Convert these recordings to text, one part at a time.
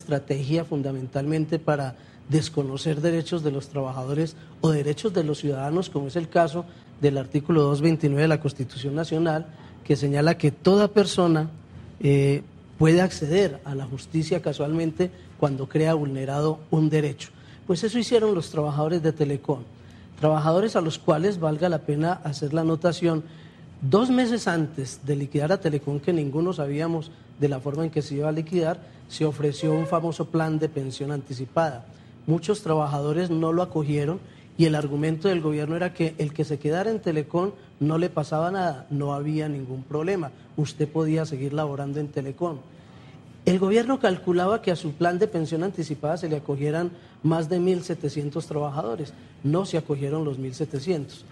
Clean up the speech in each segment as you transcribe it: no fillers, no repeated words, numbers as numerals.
estrategia fundamentalmente para desconocer derechos de los trabajadores o derechos de los ciudadanos, como es el caso del artículo 229 de la Constitución Nacional, que señala que toda persona puede acceder a la justicia casualmente cuando crea vulnerado un derecho. Pues eso hicieron los trabajadores de Telecom, trabajadores a los cuales valga la pena hacer la anotación. 2 meses antes de liquidar a Telecom, que ninguno sabíamos de la forma en que se iba a liquidar, se ofreció un famoso plan de pensión anticipada. Muchos trabajadores no lo acogieron y el argumento del gobierno era que el que se quedara en Telecom no le pasaba nada, no había ningún problema, usted podía seguir laborando en Telecom. El gobierno calculaba que a su plan de pensión anticipada se le acogieran más de 1.700 trabajadores, no se acogieron los 1.700.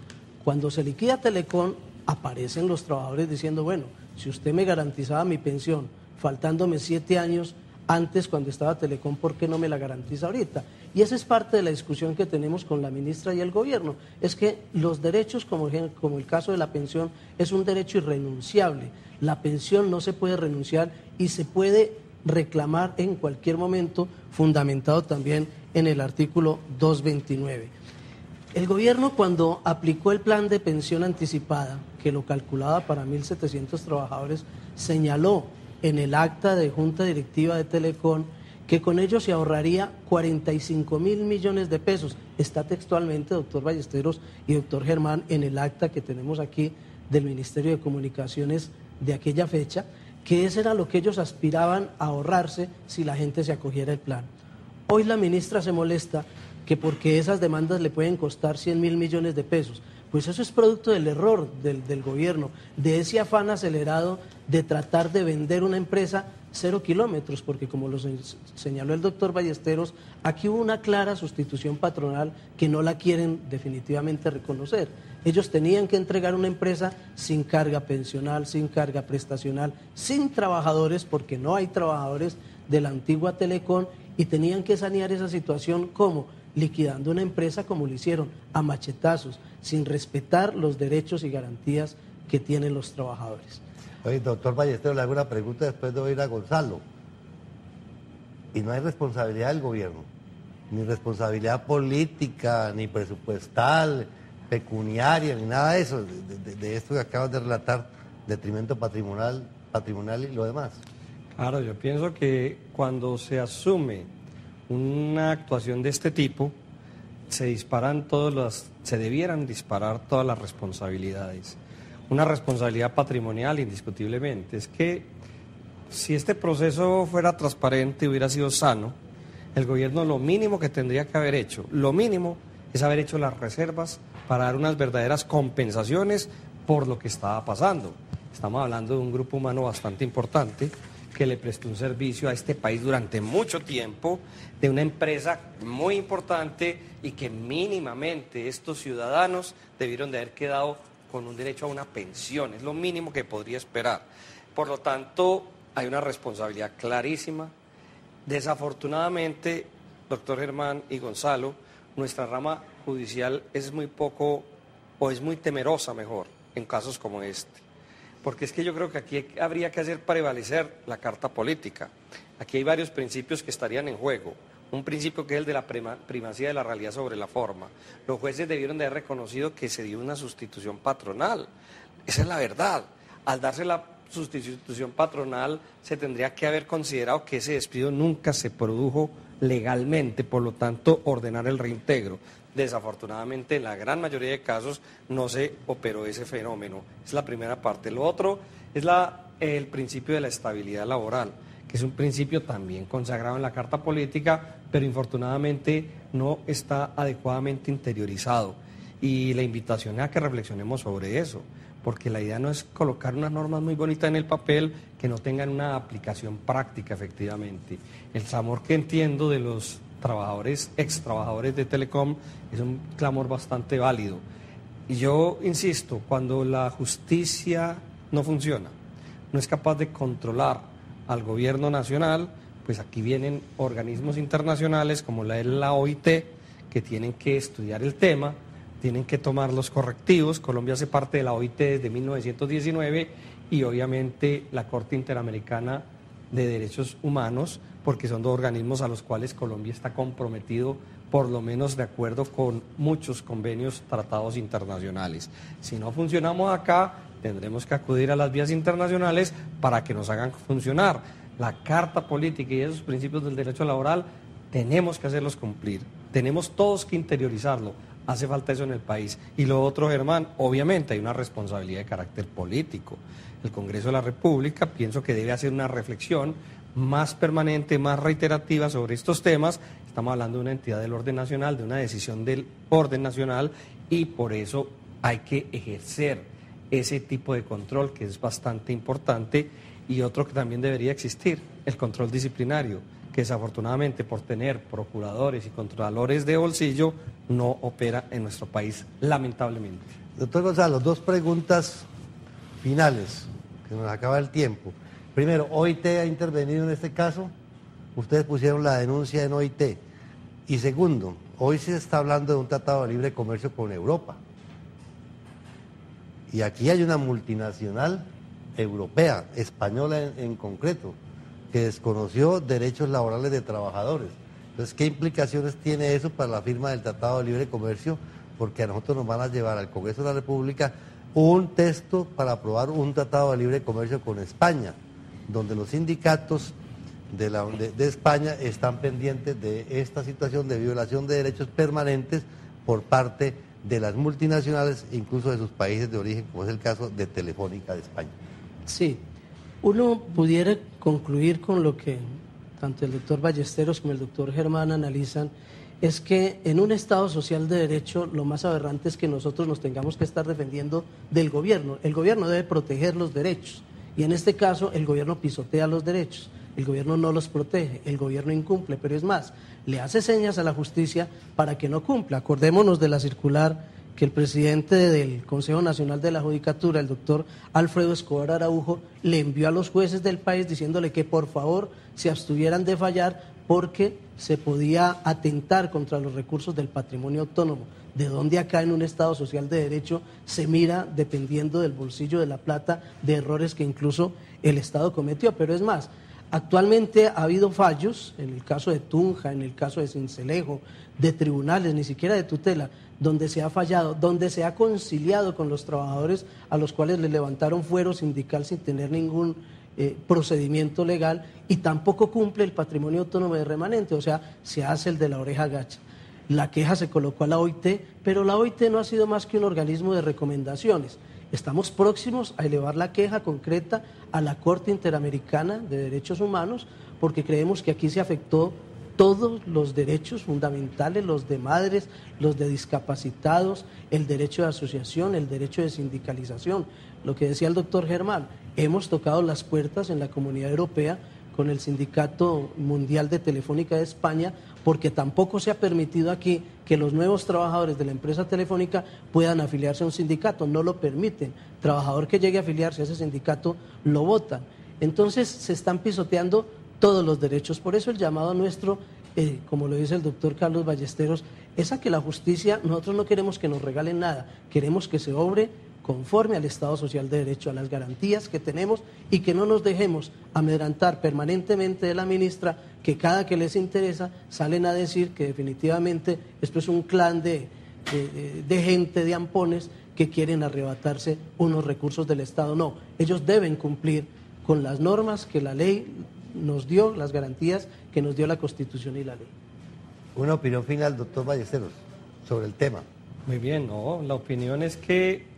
Cuando se liquida Telecom, aparecen los trabajadores diciendo, bueno, si usted me garantizaba mi pensión faltándome 7 años antes cuando estaba Telecom, ¿por qué no me la garantiza ahorita? Y esa es parte de la discusión que tenemos con la ministra y el gobierno, es que los derechos, como el caso de la pensión, es un derecho irrenunciable. La pensión no se puede renunciar y se puede reclamar en cualquier momento, fundamentado también en el artículo 229. El gobierno, cuando aplicó el plan de pensión anticipada, que lo calculaba para 1.700 trabajadores, señaló en el acta de junta directiva de Telecom que con ello se ahorraría 45.000 millones de pesos. Está textualmente, doctor Ballesteros y doctor Germán, en el acta que tenemos aquí del Ministerio de Comunicaciones de aquella fecha, que ese era lo que ellos aspiraban a ahorrarse si la gente se acogiera al plan. Hoy la ministra se molesta que porque esas demandas le pueden costar 100.000 millones de pesos. Pues eso es producto del error del gobierno, de ese afán acelerado de tratar de vender una empresa 0 kilómetros, porque como lo señaló el doctor Ballesteros, aquí hubo una clara sustitución patronal que no la quieren definitivamente reconocer. Ellos tenían que entregar una empresa sin carga pensional, sin carga prestacional, sin trabajadores, porque no hay trabajadores de la antigua Telecom, y tenían que sanear esa situación como liquidando una empresa como lo hicieron, a machetazos, sin respetar los derechos y garantías que tienen los trabajadores. Oye, doctor Ballesteros, le hago una pregunta después de oír a Gonzalo. Y no hay responsabilidad del gobierno, ni responsabilidad política, ni presupuestal, pecuniaria, ni nada de eso, de esto que acabas de relatar, detrimento patrimonial y lo demás. Claro, yo pienso que cuando se asume una actuación de este tipo, se debieran disparar todas las responsabilidades. Una responsabilidad patrimonial, indiscutiblemente. Es que si este proceso fuera transparente y hubiera sido sano, el gobierno lo mínimo que tendría que haber hecho, lo mínimo es haber hecho las reservas para dar unas verdaderas compensaciones por lo que estaba pasando. Estamos hablando de un grupo humano bastante importante que le prestó un servicio a este país durante mucho tiempo, de una empresa muy importante y que mínimamente estos ciudadanos debieron de haber quedado con un derecho a una pensión, es lo mínimo que podría esperar. Por lo tanto, hay una responsabilidad clarísima. Desafortunadamente, doctor Germán y Gonzalo, nuestra rama judicial es muy poco, o es muy temerosa mejor, en casos como este. Porque es que yo creo que aquí habría que hacer prevalecer la carta política. Aquí hay varios principios que estarían en juego. Un principio que es el de la primacía de la realidad sobre la forma. Los jueces debieron de haber reconocido que se dio una sustitución patronal. Esa es la verdad. Al darse la sustitución patronal, se tendría que haber considerado que ese despido nunca se produjo legalmente, por lo tanto, ordenar el reintegro. Desafortunadamente, en la gran mayoría de casos no se operó ese fenómeno. Es la primera parte. Lo otro es el principio de la estabilidad laboral, que es un principio también consagrado en la Carta Política, pero infortunadamente no está adecuadamente interiorizado. Y la invitación es a que reflexionemos sobre eso, porque la idea no es colocar unas normas muy bonitas en el papel que no tengan una aplicación práctica efectivamente. El clamor que entiendo de los trabajadores, ex trabajadores de Telecom, es un clamor bastante válido. Y yo insisto, cuando la justicia no funciona, no es capaz de controlar al gobierno nacional, pues aquí vienen organismos internacionales como la OIT, que tienen que estudiar el tema, tienen que tomar los correctivos. Colombia hace parte de la OIT desde 1919 y obviamente la Corte Interamericana de Derechos Humanos porque son dos organismos a los cuales Colombia está comprometido, por lo menos de acuerdo con muchos convenios, tratados internacionales. Si no funcionamos acá, tendremos que acudir a las vías internacionales para que nos hagan funcionar. La Carta Política y esos principios del derecho laboral tenemos que hacerlos cumplir, tenemos todos que interiorizarlo, hace falta eso en el país. Y lo otro, Germán, obviamente hay una responsabilidad de carácter político. El Congreso de la República pienso que debe hacer una reflexión más permanente, más reiterativa sobre estos temas. Estamos hablando de una entidad del orden nacional, de una decisión del orden nacional, y por eso hay que ejercer ese tipo de control que es bastante importante. Y otro que también debería existir, el control disciplinario, que desafortunadamente por tener procuradores y controladores de bolsillo no opera en nuestro país, lamentablemente. Doctor Gonzalo, dos preguntas finales, que nos acaba el tiempo. Primero, ¿OIT ha intervenido en este caso? Ustedes pusieron la denuncia en OIT. Y segundo, hoy se está hablando de un tratado de libre comercio con Europa. Y aquí hay una multinacional europea, española en concreto, que desconoció derechos laborales de trabajadores. Entonces, ¿qué implicaciones tiene eso para la firma del Tratado de Libre Comercio? Porque a nosotros nos van a llevar al Congreso de la República un texto para aprobar un Tratado de Libre Comercio con España, donde los sindicatos de España están pendientes de esta situación de violación de derechos permanentes por parte de las multinacionales, incluso de sus países de origen, como es el caso de Telefónica de España. Sí, uno pudiera concluir con lo que tanto el doctor Ballesteros como el doctor Germán analizan, es que en un Estado social de derecho lo más aberrante es que nosotros nos tengamos que estar defendiendo del gobierno. El gobierno debe proteger los derechos y en este caso el gobierno pisotea los derechos, el gobierno no los protege, el gobierno incumple, pero es más, le hace señas a la justicia para que no cumpla. Acordémonos de la circular que el presidente del Consejo Nacional de la Judicatura, el doctor Alfredo Escobar Araujo, le envió a los jueces del país diciéndole que por favor se abstuvieran de fallar porque se podía atentar contra los recursos del patrimonio autónomo, de donde acá en un Estado social de derecho se mira, dependiendo del bolsillo de la plata, de errores que incluso el Estado cometió. Pero es más, actualmente ha habido fallos, en el caso de Tunja, en el caso de Sincelejo, de tribunales, ni siquiera de tutela, donde se ha fallado, donde se ha conciliado con los trabajadores a los cuales le levantaron fuero sindical sin tener ningún procedimiento legal y tampoco cumple el patrimonio autónomo de remanente, o sea, se hace el de la oreja gacha. La queja se colocó a la OIT, pero la OIT no ha sido más que un organismo de recomendaciones. Estamos próximos a elevar la queja concreta a la Corte Interamericana de Derechos Humanos porque creemos que aquí se afectó todos los derechos fundamentales, los de madres, los de discapacitados, el derecho de asociación, el derecho de sindicalización. Lo que decía el doctor Germán, hemos tocado las puertas en la Comunidad Europea con el Sindicato Mundial de Telefónica de España, porque tampoco se ha permitido aquí que los nuevos trabajadores de la empresa telefónica puedan afiliarse a un sindicato, no lo permiten. Trabajador que llegue a afiliarse a ese sindicato lo votan. Entonces se están pisoteando todos los derechos. Por eso el llamado nuestro, como lo dice el doctor Carlos Ballesteros, es a que la justicia, nosotros no queremos que nos regalen nada, queremos que se obre conforme al Estado Social de Derecho, a las garantías que tenemos y que no nos dejemos amedrentar permanentemente de la ministra, que cada que les interesa salen a decir que definitivamente esto es un clan de gente, de ampones que quieren arrebatarse unos recursos del Estado. No, ellos deben cumplir con las normas que la ley nos dio, las garantías que nos dio la Constitución y la ley. Una opinión final, doctor Ballesteros, sobre el tema. Muy bien, no, la opinión es que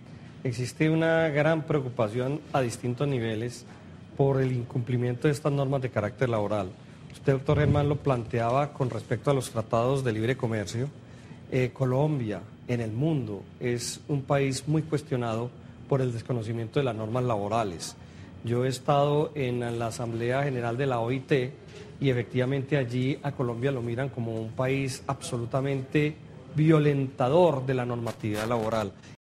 existe una gran preocupación a distintos niveles por el incumplimiento de estas normas de carácter laboral. Usted, doctor Germán, lo planteaba con respecto a los tratados de libre comercio. Colombia, en el mundo, es un país muy cuestionado por el desconocimiento de las normas laborales. Yo he estado en la Asamblea General de la OIT y efectivamente allí a Colombia lo miran como un país absolutamente violentador de la normatividad laboral.